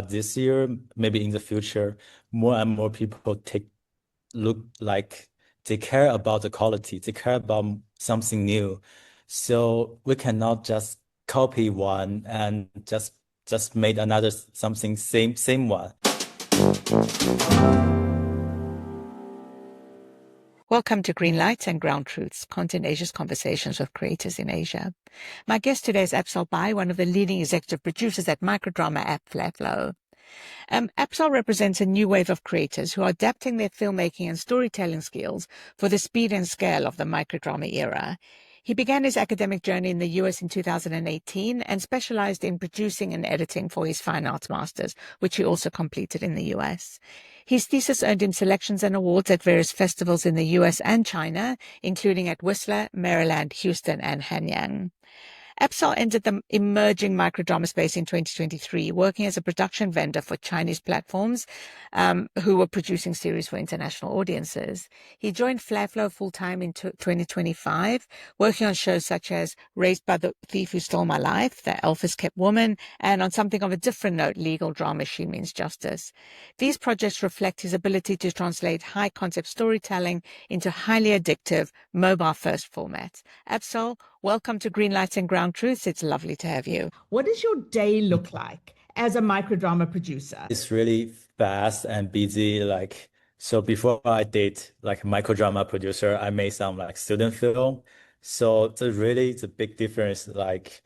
this year, maybe in the future, more and more people look like they care about the quality, they care about something new. So we cannot just copy one and just made another something same one. Welcome to Green Lights and Ground Truths, Content Asia's conversations with creators in Asia. My guest today is Absol Bai, one of the leading executive producers at Microdrama at Flavlo. Absol represents a new wave of creators who are adapting their filmmaking and storytelling skills for the speed and scale of the microdrama era. He began his academic journey in the US in 2018 and specialized in producing and editing for his fine arts masters, which he also completed in the US. His thesis earned him selections and awards at various festivals in the US and China, including at Whistler, Maryland, Houston, and Hanyang. Absol entered the emerging microdrama space in 2023, working as a production vendor for Chinese platforms who were producing series for international audiences. He joined Flavlo full-time in 2025, working on shows such as Raised by the Thief Who Stole My Life, The Elvis Kept Woman, and on something of a different note, legal drama She Means Justice. These projects reflect his ability to translate high-concept storytelling into highly addictive, mobile-first formats. Absol, welcome to Green Lights and Ground Truths. It's lovely to have you. What does your day look like as a microdrama producer? It's really fast and busy. So before I did like microdrama producer, I made some like student film. So the big difference, like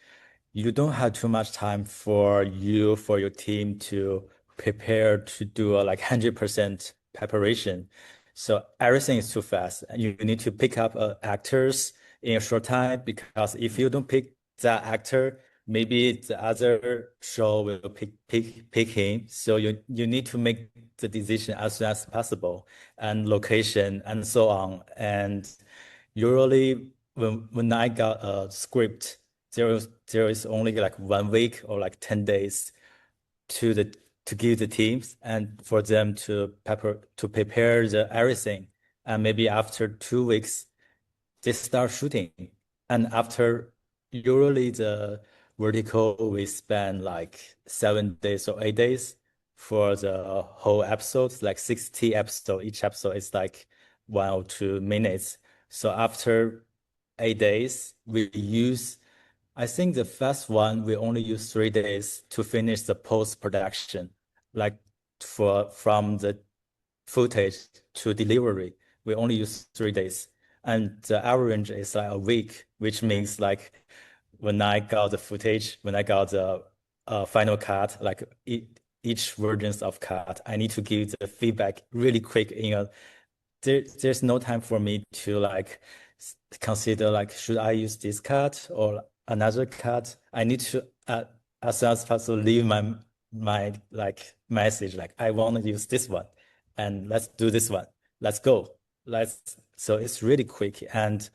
you don't have too much time for your team to prepare to do a like 100% preparation. So everything is too fast. And you need to pick up actors in a short time, because if you don't pick that actor, maybe the other show will pick him. So you need to make the decision as soon as possible, and location and so on. And usually when I got a script, there is only like 1 week or like 10 days to the to give the teams and for them to prepare the everything. And maybe after 2 weeks they start shooting. And after usually the vertical we spend like 7 days or 8 days for the whole episodes, like 60 episodes. Each episode is like 1 or 2 minutes. So after 8 days, I think the first one, we only use 3 days to finish the post-production, like from the footage to delivery. We only use 3 days. And the average is like a week, which means like when I got the footage, when I got the final cut, like each versions of cut, I need to give the feedback really quick. There's no time for me to like consider like, should I use this cut or another cut? I need to as soon as possible leave my like message, like I want to use this one and let's do this one. Let's go. So it's really quick. And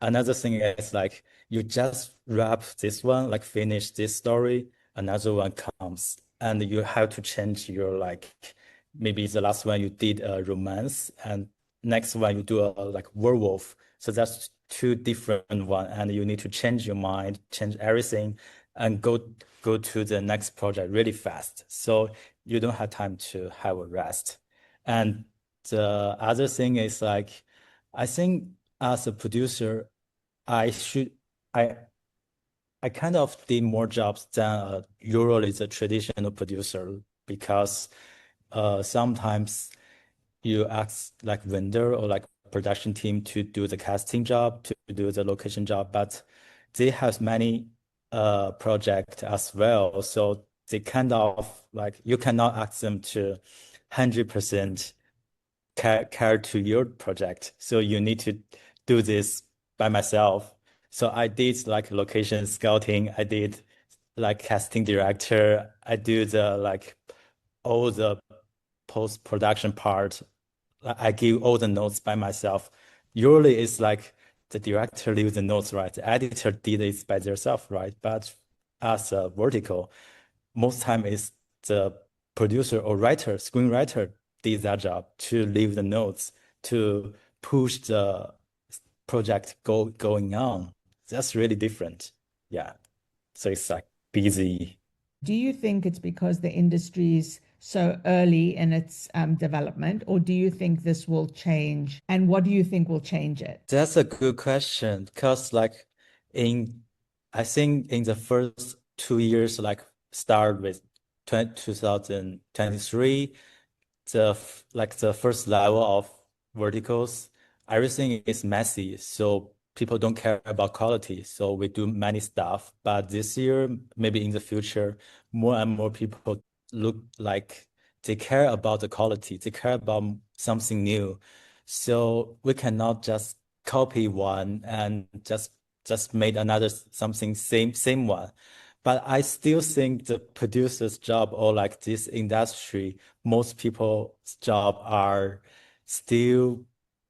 another thing is like you just wrap this one, like finish this story, another one comes, and you have to change your like, maybe the last one you did a romance, and next one you do a like werewolf. So that's two different one, and you need to change your mind, change everything, and go to the next project really fast. So you don't have time to have a rest. And the other thing is like, I think as a producer, I should I kind of did more jobs than usually the traditional producer, because sometimes you ask like vendor or like production team to do the casting job, to do the location job, but they have many projects as well. So they kind of like, you cannot ask them to 100% care to your project. So you need to do this by myself. So I did like location scouting, I did like casting director, I do the like all the post-production part. I give all the notes by myself. Usually it's like the director leaves the notes, right? The editor did it by themselves, right? But as a vertical, most time is the producer or writer, screenwriter did that job to leave the notes, to push the project going on. That's really different. Yeah. So it's like busy. Do you think it's because the industry's so early in its development, or do you think this will change? And what do you think will change it? That's a good question because like in I think in the first 2 years, like start with 2023, like the first level of verticals, everything is messy. So people don't care about quality. So we do many stuff. But this year, maybe in the future, more and more people look like they care about the quality. They care about something new. So we cannot just copy one and just made another something same one. But I still think the producer's job or like this industry, most people's job are still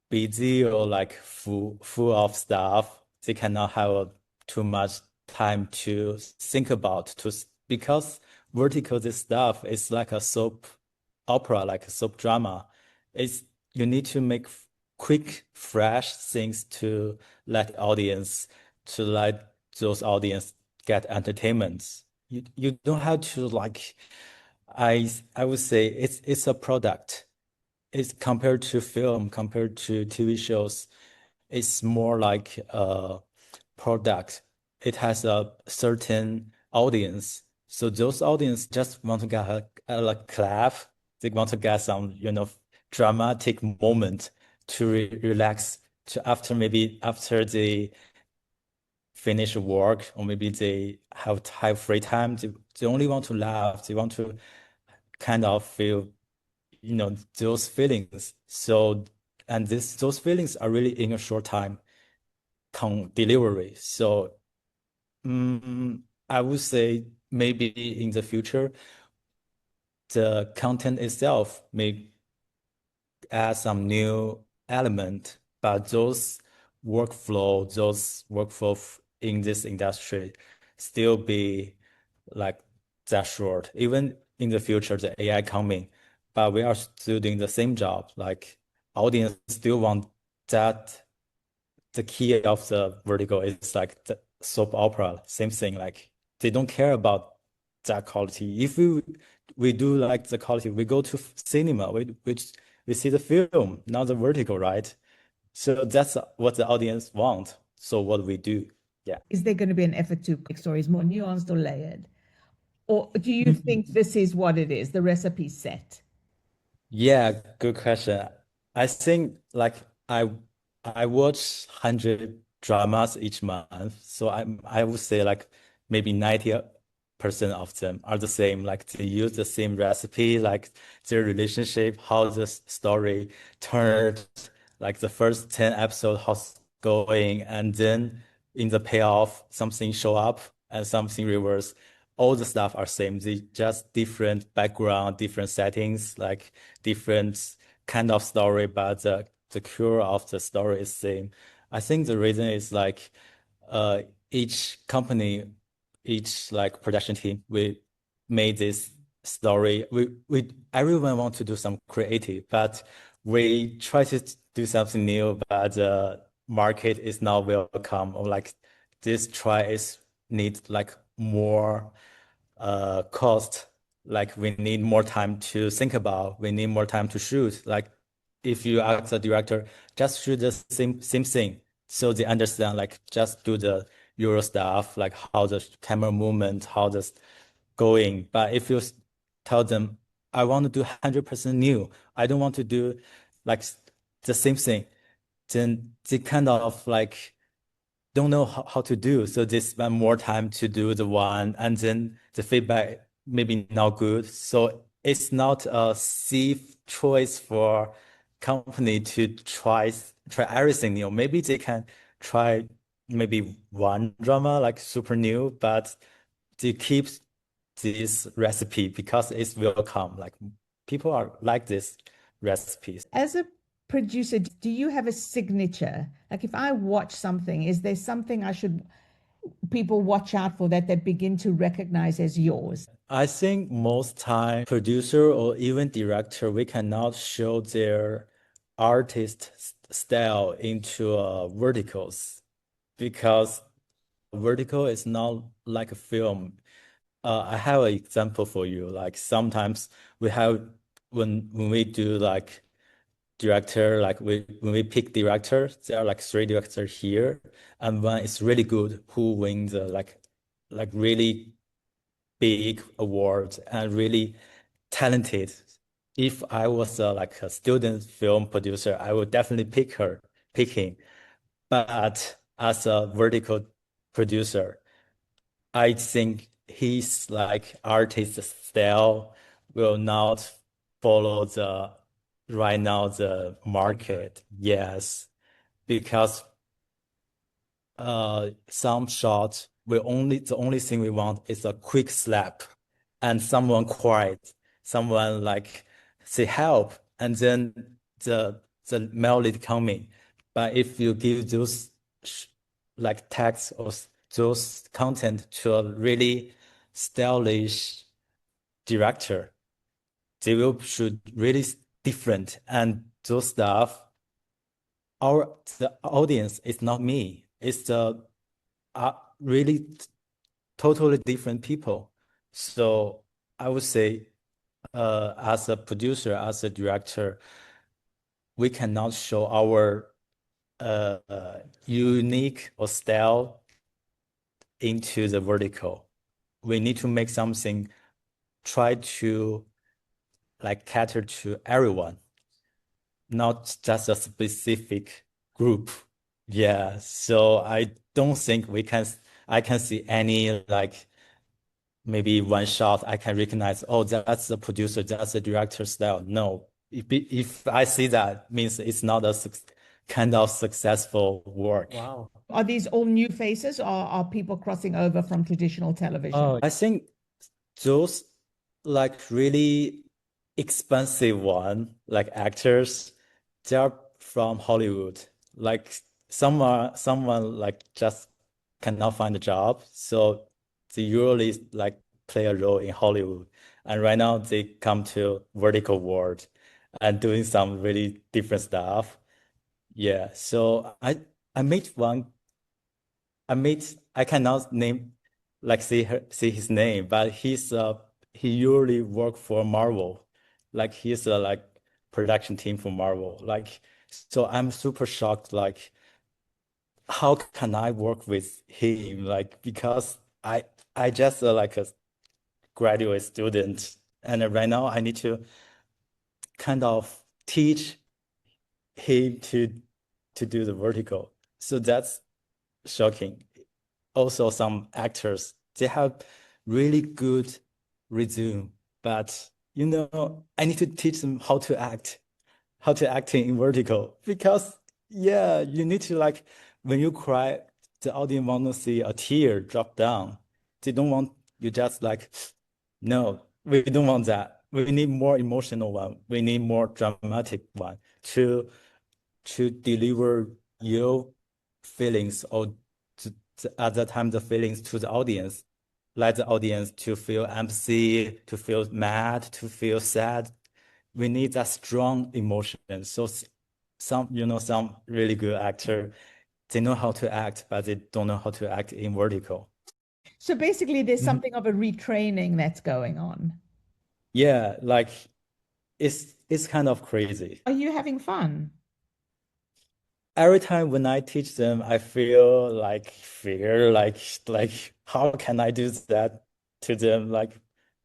busy or like full of stuff. They cannot have too much time to think about because vertical this stuff is like a soap opera, like a soap drama. It's you need to make quick, fresh things to let audience to let those audience get entertainment. You don't have to like I would say it's a product. It's compared to film, compared to TV shows, it's more like a product. It has a certain audience. So those audience just want to get a clap. They want to get some, dramatic moment to relax to after they finish work or maybe they have free time. They only want to laugh. They want to kind of feel those feelings. So, and those feelings are really in a short time delivery. So, I would say maybe in the future, the content itself may add some new element, but those workflow in this industry still be like that short. Even in the future, the AI coming, but we are still doing the same job. Like audience still want that. The key of the vertical is like the soap opera, same thing. Like they don't care about that quality. If we do like the quality, we go to cinema, we see the film, not the vertical, right? So that's what the audience want. So what we do, yeah. Is there going to be an effort to make stories more nuanced or layered? Or do you think this is what it is, the recipe set? Yeah, good question. I think like I I watch 100 dramas each month, so I would say like maybe 90% of them are the same. Like they use the same recipe, like their relationship, how the story turned, like the first 10 episodes, how's going, and then in the payoff, something show up and something reverse. All the stuff are same. They just different background, different settings, like different kind of story, but the core of the story is same. I think the reason is like uh each company, each like production team, we made this story. We everyone want to do some creative, but we try to do something new, but the market is not welcome or like this try is need like more cost. Like we need more time to think about, we need more time to shoot. Like if you ask the director, just shoot the same thing. So they understand, like just do the Euro stuff, like how the camera movement, how this going. But if you tell them, I want to do 100% new, I don't want to do like the same thing, then they kind of like don't know how to do. So they spend more time to do the one, and then the feedback maybe not good. So it's not a safe choice for company to try everything new. Maybe they can try maybe one drama like super new, but they keep this recipe because it's welcome. Like people are like this recipes. As a producer, do you have a signature? Like if I watch something, is there something I should people watch out for that they begin to recognize as yours? I think most time producer or even director, we cannot show their artist style into verticals because vertical is not like a film. I have an example for you. Like sometimes we have when we do like director, like when we pick director, there are like three directors here, and one is really good who wins the like really big awards and really talented. If I was like a student film producer, I would definitely pick him. But as a vertical producer, I think his like artist style will not follow the right now the market. Yes, because some shots the only thing we want is a quick slap and someone quiet, someone like say help, and then the male lead coming. But if you give those like text or those content to a really stylish director, they will shoot really different, and those stuff the audience is not me. It's the really totally different people. So I would say, as a producer, as a director, we cannot show our unique or style into the vertical. We need to make something try to like cater to everyone, not just a specific group. Yeah, so I don't think I can see any like maybe one shot I can recognize, oh, that's the producer, that's the director style. No, if I see that, means it's not a kind of successful work. Wow. Are these all new faces, or are people crossing over from traditional television? Oh, I think those like really expensive one, like actors, they're from Hollywood. Like someone like just cannot find a job, so they usually like play a role in Hollywood. And right now they come to vertical world and doing some really different stuff. Yeah, so I made one I cannot name like see his name, but he usually work for Marvel. Like he's a like production team for Marvel. Like so I'm super shocked like how can I work with him? Like because I just like a graduate student, and right now I need to kind of teach him to do the vertical. So that's shocking. Also some actors, they have really good resume, but I need to teach them how to act in vertical because yeah, you need to like when you cry, the audience want to see a tear drop down. They don't want you just like, no, we don't want that. We need more emotional one. We need more dramatic one to deliver your feelings or at that time the feelings to the audience, let the audience to feel empathy, to feel mad, to feel sad. We need that strong emotion. So some really good actor, they know how to act, but they don't know how to act in vertical. So basically, there's Mhm. something of a retraining that's going on. Yeah, like it's kind of crazy. Are you having fun? Every time when I teach them, I feel like fear, like how can I do that to them? Like,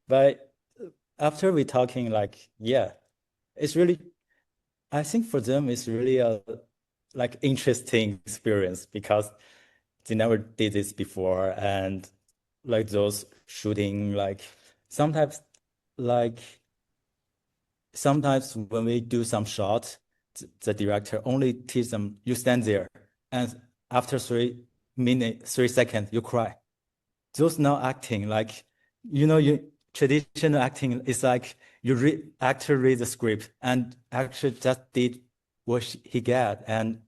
but after we talking, like, yeah, it's really, I think for them it's really a like interesting experience because they never did this before, and like those shooting, like sometimes like sometimes when we do some shots, the director only teach them, you stand there, and after 3 minutes, 3 seconds, you cry. Those not acting, like, you traditional acting is like actor read the script and actor just did what he get, and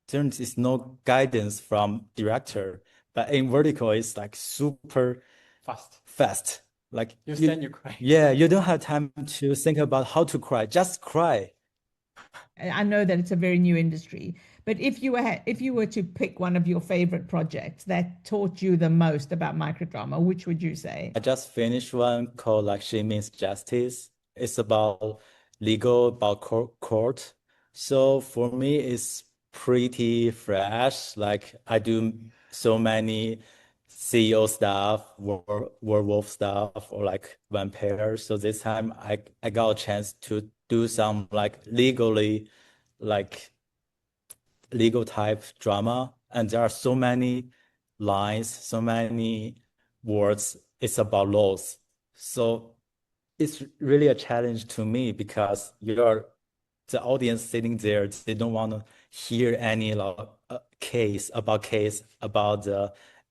there is no guidance from director. But in vertical, it's like super fast. Like You stand, you cry. yeah, you don't have time to think about how to cry. Just cry. I know that it's a very new industry, But if you were to pick one of your favorite projects that taught you the most about microdrama, which would you say? I just finished one called like She Means Justice. It's about legal, about court. So for me, it's pretty fresh. Like I do so many CEO stuff, werewolf stuff, or like vampire. So this time I got a chance to do some like like legal type drama, and there are so many lines, so many words. It's about laws. So it's really a challenge to me because you're the audience sitting there, they don't want to hear any case about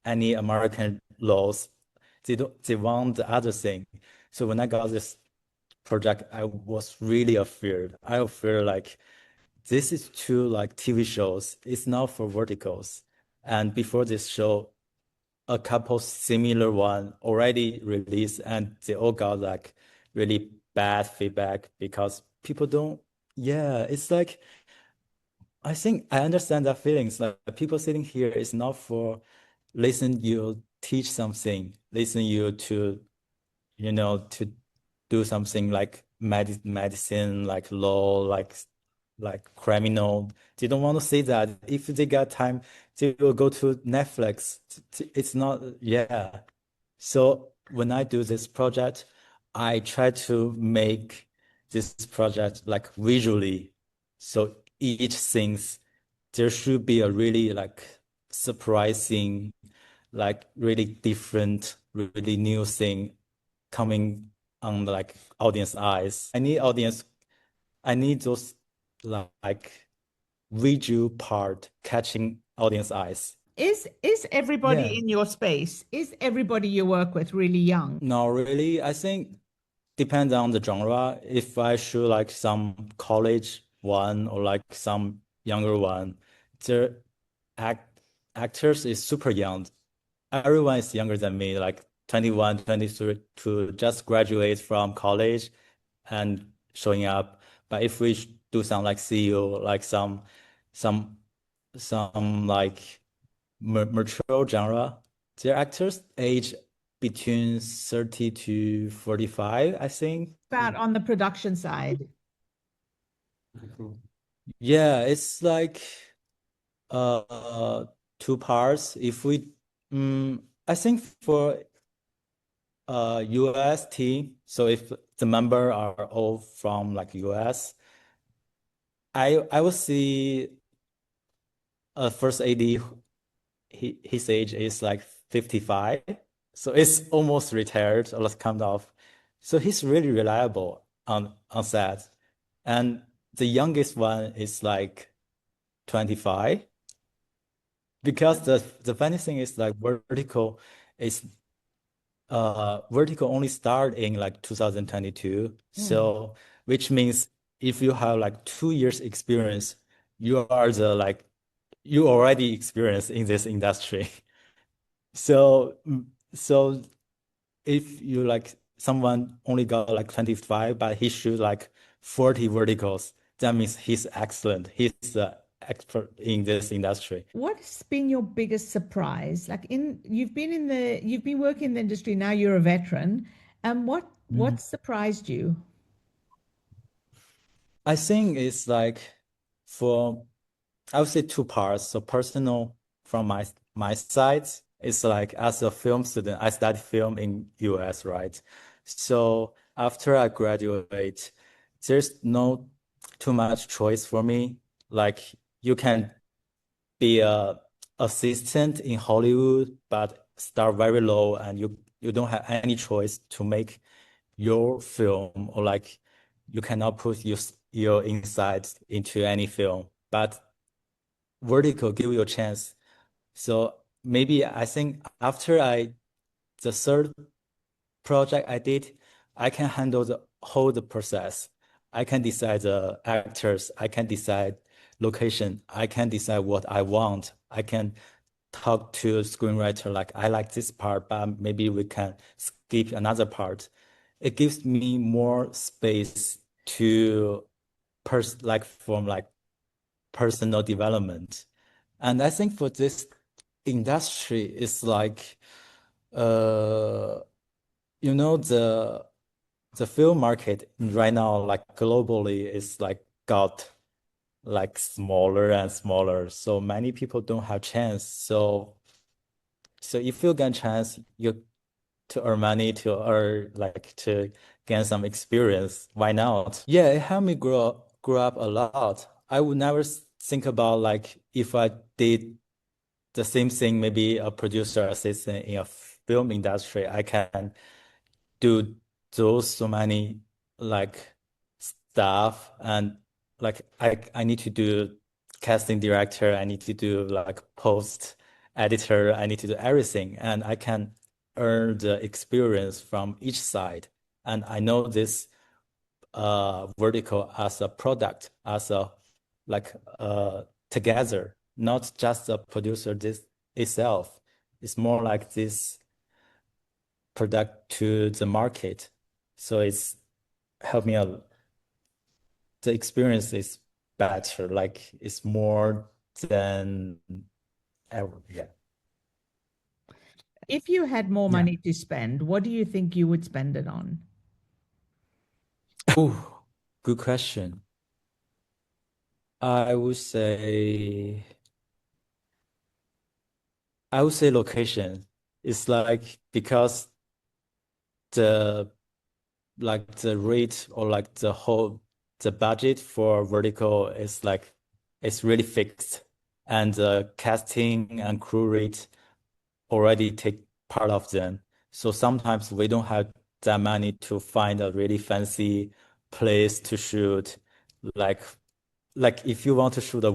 any American laws. They want the other thing. So when I got this project, I was really afraid. I feel like this is two like TV shows. It's not for verticals. And before this show, a couple similar one already released, and they all got like really bad feedback because people don't. Yeah, it's like I think I understand that feelings. Like people sitting here is not for listen you teach something, listen you to to do something like medicine, like law, like criminal. They don't want to see that. If they got time, they will go to Netflix. It's not, yeah. So when I do this project, I try to make this project like visually. So each things, there should be a really like surprising, like really different, really new thing coming on the like audience eyes. I need those like visual part catching audience eyes. Is everybody Yeah. in your space, is everybody you work with really young? No, really, I think depends on the genre. If I shoot like some college one or like some younger one, the act actors is super young. Everyone is younger than me, like 21, 23 to just graduate from college and showing up. But if we do some like CEO, like some like mature genre, their actors age between 30 to 45, I think. About on the production side. Yeah, it's like uh two parts. If we I think for US team, so if the member are all from like US, I will see a first AD his age is like 55. So it's almost retired or kind of. So he's really reliable on set. And the youngest one is like 25. Because the funny thing is like is vertical only start in like 2022. Mm. So which means if you have like 2 years experience, you are the like you already experienced in this industry. So so if you like someone only got like 25, but he shoot like 40 verticals, that means he's excellent. He's the expert in this industry. What's been your biggest surprise? Like you've been working in the industry, now you're a veteran. What Mm. surprised you? I think it's like for I would say two parts. So personal from my side, it's like as a film student, I studied film in US, right? So after I graduate, there's no too much choice for me. Like you can be a assistant in Hollywood, but start very low and you don't have any choice to make your film or like you cannot put your insights into any film. But vertical give you a chance. So maybe I think after the third project I did, I can handle the whole the process. I can decide the actors, I can decide location, I can decide what I want. I can talk to screenwriter like I like this part, but maybe we can skip another part. It gives me more space to like from like personal development. And I think for this industry, it's like, you know, the film market right now, like globally, is like got like smaller and smaller. So many people don't have chance. So if you get chance, you to earn money, to earn like to gain some experience, why not? Yeah, it helped me grow up a lot. I would never think about like if I did the same thing, maybe a producer assistant in a film industry, I can do those so many like stuff, and like I need to do casting director, I need to do like post editor, I need to do everything, and I can earn the experience from each side. And I know this vertical as a product, as a like together, not just the producer this itself. It's more like this product to the market. So it's helped me a the experience is better, like it's more than ever. Yeah. If you had more Yeah. money to spend, what do you think you would spend it on? Oh, good question. I would say I would say location. It's like because the like the rate or like the budget for vertical is like it's really fixed, and the casting and crew rate already take part of them. So sometimes we don't have that money to find a really fancy place to shoot. Like like if you want to shoot a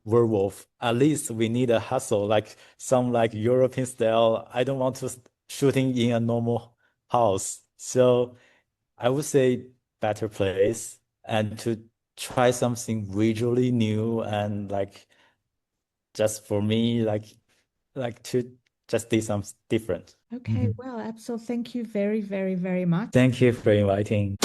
werewolf, at least we need a hustle, like some like European style. I don't want to shooting in a normal house. So I would say better place and to try something visually new, and like just for me, like to just do something different. Okay, well, Absol, thank you very, very, very much. Thank you for inviting.